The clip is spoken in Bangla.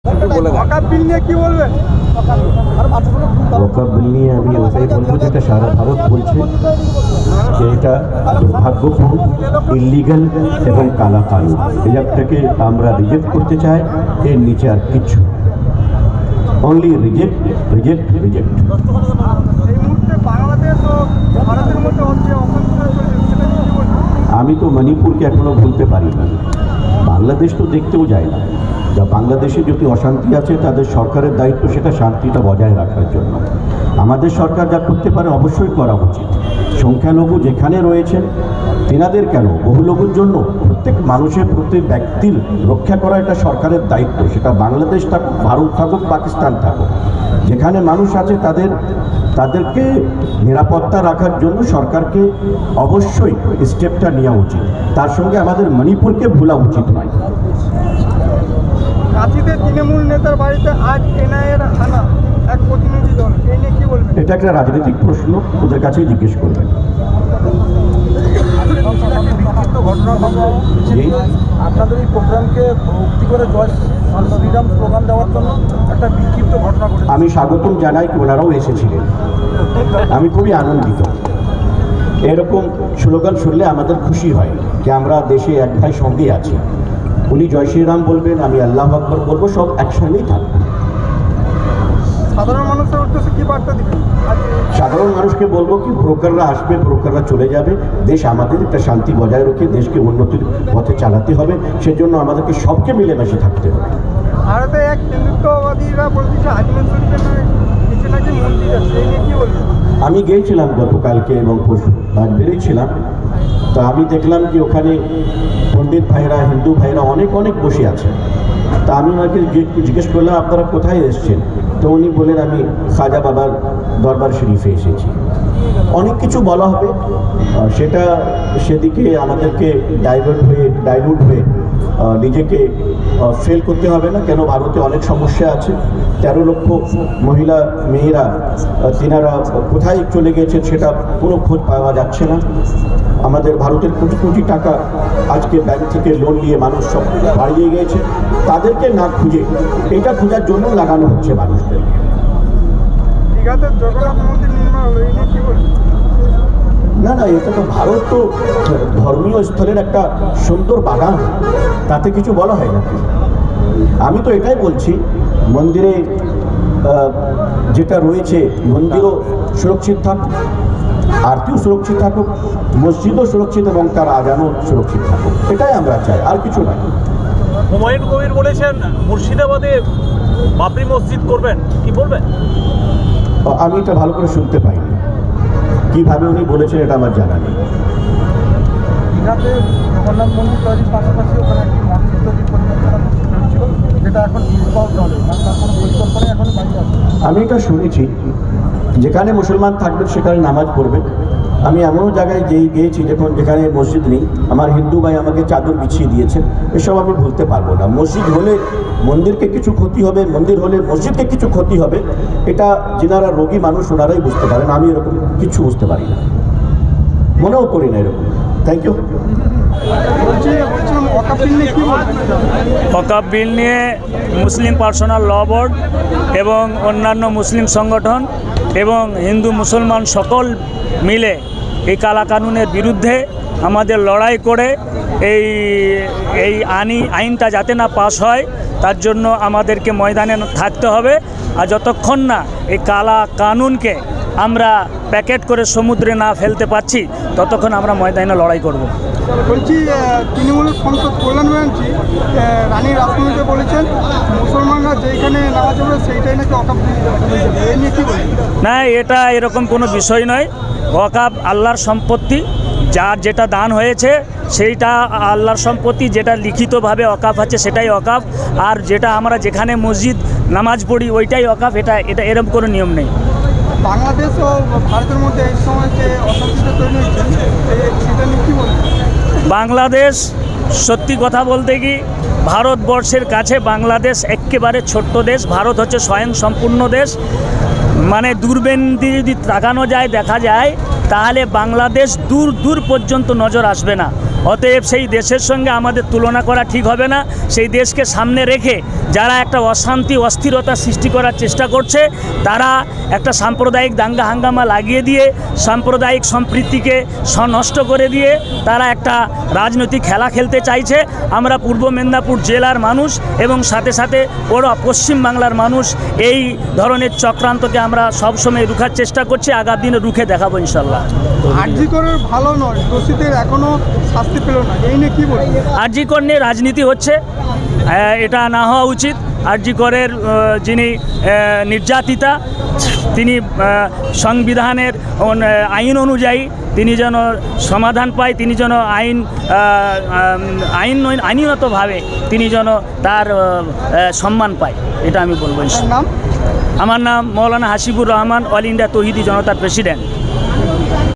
ওয়াকফ বিল নিয়ে কি বলবেন? ওয়াকফ বিল নিয়ে আমি ওটাই বলবো যেটা সারা ভারত বলছে যে এটা দুর্ভাগ্যপূর্ণ, ইলিগাল এবং কালা কানুন। এই একটাকে আমরা রিজেক্ট করতে চাই, এর নিচে আর কিছু, অনলি রিজেক্ট রিজেক্ট রিজেক্ট। এই মুহূর্তে বাংলাদেশ ও ভারতের মধ্যে যে অশান্তি চলছে সেটা নিয়ে কি বলবেন? আমি তো মণিপুরকে এখনো ভুলতে পারি না, বাংলাদেশ তো দেখতেও যায় না। যা বাংলাদেশে যদি অশান্তি আছে তাদের সরকারের দায়িত্ব সেটা শান্তিটা বজায় রাখার জন্য। আমাদের সরকার যা করতে পারে অবশ্যই করা উচিত। সংখ্যালঘু যেখানে রয়েছেন তেনাদের কেন, বহু লোকের জন্য প্রত্যেক মানুষের, প্রত্যেক ব্যক্তির রক্ষা করা এটা সরকারের দায়িত্ব। সেটা বাংলাদেশ থাকুক, ভারত থাকুক, পাকিস্তান থাকুক, যেখানে মানুষ আছে তাদেরকে নিরাপত্তা রাখার জন্য সরকারকে অবশ্যই স্টেপটা নেওয়া উচিত। তার সঙ্গে আমাদের মণিপুরকে ভোলা উচিত নয়। কাঁথিতে তৃণমূল নেতার বাড়িতে আজ এনআইএর হানা, এক প্রতিনিধি দল, এই নিয়ে কি বলবেন? এটা একটা রাজনৈতিক প্রশ্ন, ওদের কাছেই জিজ্ঞেস করবেন। আপনাদের এই প্রোগ্রামকে ভক্তি করে জয় শ্রীরাম স্লোগান দেওয়ার জন্য একটা বিক্ষিপ্ত ঘটনা ঘটেছে। আমি স্বাগতম জানাই, ওনারাও এসেছিলেন, আমি খুবই আনন্দিত। এরকম স্লোগান শুনলে আমাদের খুশি হয় যে আমরা দেশে এক ভাই সঙ্গে আছি। উনি জয় শ্রীরাম বলবেন, আমি আল্লাহ আকবর বলবো, সব একসঙ্গেই থাকবো। সাধারণ মানুষের উদ্দেশ্যে কি বার্তা দিবেন? সাধারণ মানুষকে বলবো কি, ব্রোকাররা আসবে, ব্রোকাররা চলে যাবে, দেশ আমাদের একটা শান্তি বজায় রেখে দেশকে উন্নতির পথে চালাতে হবে। সেজন্য আমাদেরকে সবকে মিলেমিশে থাকতে হবে। ভারতে এক হিন্দুত্ববাদীরা বলছে আজমের শরীফের নিচে নাকি মন্দির আছে, এই নিয়ে কি বলবেন? আমি গিয়েছিলাম গতকালকে এবং পরশু, আজ বেরিয়েছিলাম, তো আমি দেখলাম যে ওখানে পণ্ডিত ভাইরা, হিন্দু ভাইরা অনেক অনেক বসে আছে। তা আমি ওনাকে জিজ্ঞেস করলাম আপনারা কোথায় এসেছেন, তো উনি বললেন আমি খাজা বাবার দরবার শরীফে এসেছি। অনেক কিছু বলা হবে, সেটা সেদিকে আমাদেরকে ডাইলুট হয়ে নিজেকে ফেল করতে হবে না। কেন, ভারতে অনেক সমস্যা আছে। 13 লক্ষ মহিলা মেয়েরা তিনারা কোথায় চলে গেছেন সেটা কোনো খোঁজ পাওয়া যাচ্ছে না। আমাদের ভারতের কোটি কোটি টাকা আজকে ব্যাংক থেকে লোন নিয়ে মানুষ সব হারিয়ে গিয়েছে, তাদেরকে না খুঁজে এটা খোঁজার জন্য লাগানো হচ্ছে মানুষদেরকে। দীঘাতে জগন্নাথ মন্দির নির্মাণ হলো, এই নিয়ে কি বলবেন? না না, এটা তো ভারত তো ধর্মীয় স্থলের একটা সুন্দর বাগান, তাতে কিছু বলা হয় না। আমি তো এটাই বলছি, মন্দিরে যেটা রয়েছে মন্দিরও সুরক্ষিত থাকুক, আরতিও সুরক্ষিত থাকুক, মসজিদও সুরক্ষিত এবং তার আজানও সুরক্ষিত থাকুক, এটাই আমরা চাই, আর কিছু নয়। হুমায়ুন কবির বলেছেন মুর্শিদাবাদে বাবরি মসজিদ করবেন, কি বলবেন? আমি এটা ভালো করে শুনতে পাইনি, কীভাবে উনি বলেছেন এটা আমার জানা নেই। দীঘাতে জগন্নাথ মন্দির তৈরির পাশাপাশি ওখানে একটি মন্দির তৈরির পরিকল্পনা ছিল, যেটা এখন নিষ্ফল চলে, তার কোনো পরিকল্পনা এখন বাকি আছে? আমি এটা শুনেছি, যেখানে মুসলমান থাকবেন সেখানে নামাজ পড়বেন। আমি এমনও জায়গায় গিয়েছি যেখানে মসজিদ নেই, আমার হিন্দু ভাই আমাকে চাদর বিছিয়ে দিয়েছেন। এসব আমি ভুলতে পারবো না। মসজিদ হলে মন্দিরকে কিছু ক্ষতি হবে, মন্দির হলে মসজিদকে কিছু ক্ষতি হবে, এটা যেনারা রোগী মানুষ ওনারাই বুঝতে পারেন। আমি এরকম কিছু বুঝতে পারি না, মনেও করি না এরকম। Thank you. বলছিলাম ওয়াকফ বিল নিয়ে কি বলবেন? ওয়াকফ বিল নিয়ে মুসলিম পার্সোনাল ল বোর্ড এবং অন্যান্য মুসলিম সংগঠন এবং হিন্দু মুসলমান সকল মিলে এই কালা কানুনের বিরুদ্ধে আমাদের লড়াই করে এই আইনটা যাতে না পাস হয় তার জন্য আমাদেরকে ময়দানে থাকতে হবে। আর যতক্ষণ না এই কালা কানুনকে আমরা প্যাকেট করে সমুদ্রে না ফেলতে পারছি ততক্ষণ আমরা ময়দানে লড়াই করব। বলছি তৃণমূলের সংসদ কল্যাণ ব্যানার্জি রানী রাসমণিকে বলেছেন মুসলমানরা যেখানে নামাজ পড়বে সেইটাই নাকি ওয়াকফ বিল, এই নিয়ে কি বলবেন? না, এটা এরকম কোনো বিষয় নয়। ওয়াকফ আল্লাহর সম্পত্তি, যার যেটা দান হয়েছে সেইটা আল্লাহর সম্পত্তি, যেটা লিখিতভাবে ওয়াকফ আছে সেটাই ওয়াকফ, আর যেটা আমরা যেখানে মসজিদ নামাজ পড়ি ওইটাই ওয়াকফ। এটা এরকম কোনো নিয়ম নেই। বাংলাদেশ ও ভারতের মধ্যে এই সময় যে অশান্তিটা তৈরি হচ্ছে সেটা নিয়ে কী বলবেন? বাংলাদেশ, সত্যি কথা বলতে কি, ভারতবর্ষের কাছে বাংলাদেশ একেবারে ছোট্ট দেশ। ভারত হচ্ছে স্বয়ং সম্পূর্ণ দেশ। মানে দূরবীনটি যদি তাকানো যায়, দেখা যায়, তাহলে বাংলাদেশ দূর দূর পর্যন্ত নজর আসবে না। অতএব সেই দেশের সঙ্গে আমাদের তুলনা করা ঠিক হবে না। সেই দেশকে সামনে রেখে যারা একটা অশান্তি অস্থিরতা সৃষ্টি করার চেষ্টা করছে, তারা একটা সাম্প্রদায়িক দাঙ্গা হাঙ্গামা লাগিয়ে দিয়ে সাম্প্রদায়িক সম্প্রীতিকে নষ্ট করে দিয়ে তারা একটা রাজনৈতিক খেলা খেলতে চাইছে। আমরা পূর্ব মেদিনীপুর জেলার মানুষ এবং সাথে সাথে ওরা পশ্চিমবাংলার মানুষ এই ধরনের চক্রান্তকে আমরা সবসময় রুখার চেষ্টা করছি, আগামী দিনে রুখে দেখাবো ইনশাল্লাহ। আরজি করের ভালো নয়, দোষীদের এখনও শাস্তি পেল না, এই নিয়ে কী বলবেন? আরজি কর নিয়ে রাজনীতি হচ্ছে, এটা না হওয়া উচিত। আরজি করের যিনি নির্যাতিতা, তিনি সংবিধানের আইন অনুযায়ী তিনি যেন সমাধান পায়, তিনি যেন আইনগতভাবে তিনি যেন তার সম্মান পায়, এটা আমি বলবো। নাম? আমার নাম মৌলানা হাসিবুর রহমান, অল ইন্ডিয়া তৌহিদি জনতার প্রেসিডেন্ট।